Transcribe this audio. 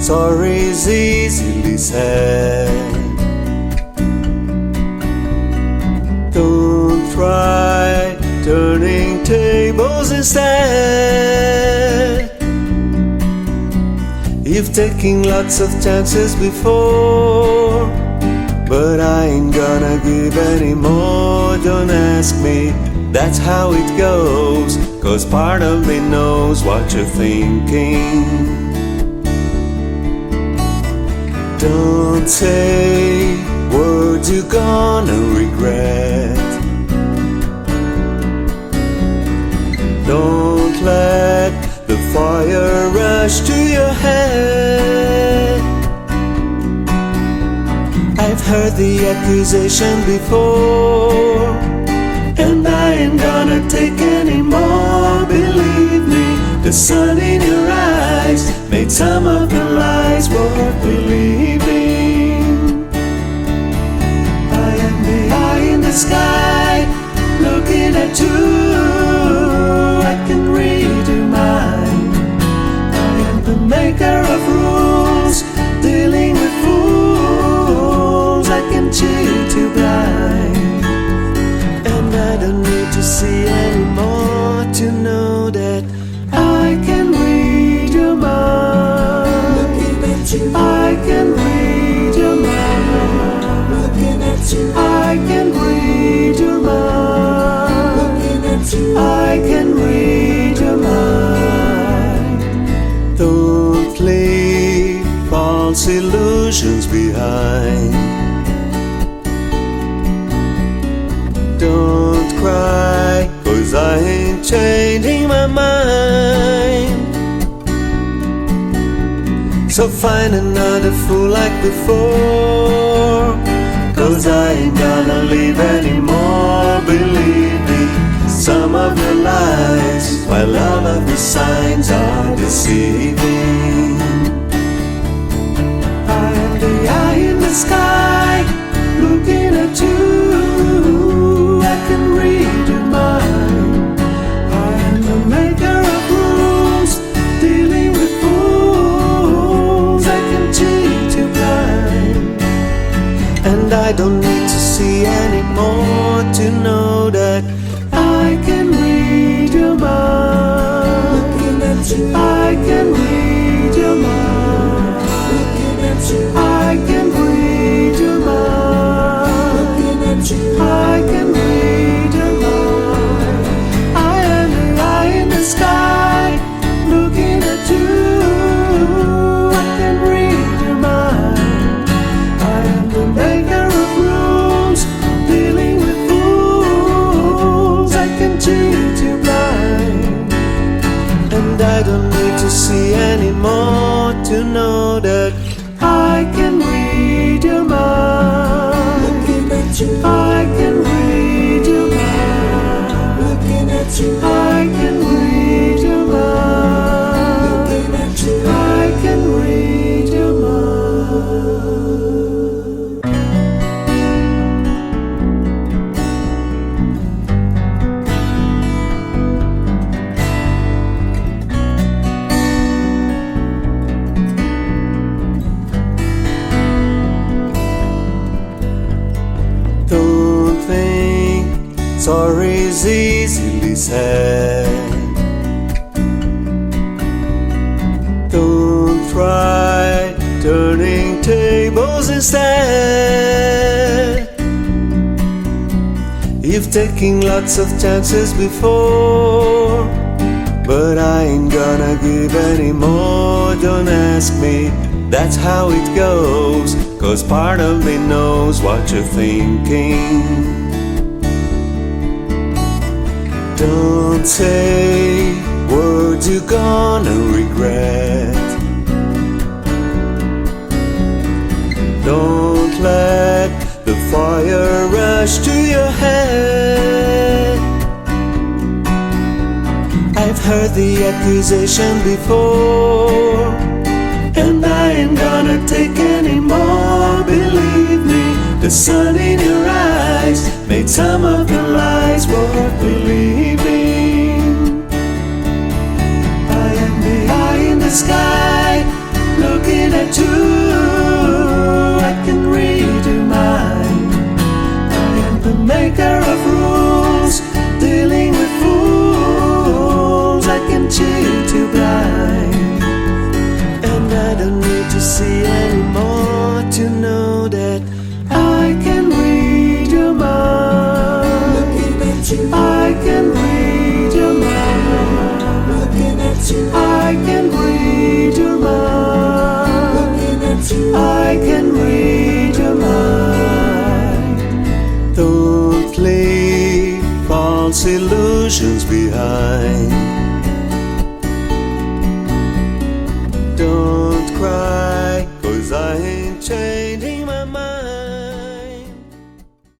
Sorry's easily said. Don't try turning tables instead. You've taken lots of chances before, but I ain't gonna give any more. Don't ask me, that's how it goes, 'cause part of me knows what you're thinking. Don't say words you're gonna regret. Don't let the fire rush to your head. I've heard the accusation before, and I ain't gonna take any more. Believe me, the sun in your eyes made some of the lies worth believing. I am the eye in the sky, looking at you. I can read your mind. I am the maker of rules, dealing with fools. I can cheat you blind, and I don't need to see anymore to know that I can read your mind. Looking at you, I can read your mind. Looking at you, I can read your mind. Looking at you, I can read your mind. Don't leave false illusions behind. Don't cry, 'cause I ain't changing my mind. So find another fool like before, 'cause I ain't gonna leave anymore. Believe me, some of the lies, while all of the signs are deceiving. I am the eye in the sky, looking at you. I can read your mind. I am the maker of rules, dealing with fools. I can cheat you blind, and I don't need to see anymore to know that I can read your mind. Looking at you, I can read your mind. Looking at you, I can read your mind. Looking at you, I can read your mind. I am the eye in the sky, looking at you. I can read your mind. I am the maker of rules, dealing with fools. I can cheat you blind, and I don't need to see anymore to know that I can read your mind. Looking at you, I can read your mind. Looking at you, I can read your mind. Looking at you, I can read your mind. Don't think sorry's easily said. Don't try turning tables instead. You've taken lots of chances before, but I ain't gonna give any more. Don't ask me, that's how it goes, 'cause part of me knows what you're thinking. Don't say words you're gonna regret. Don't let the fire rush to your head. I've heard the accusation before, and I ain't gonna take any more. Believe me, the sun in your eyes made some of the lies worth believing. I am the eye in the sky, looking at mind.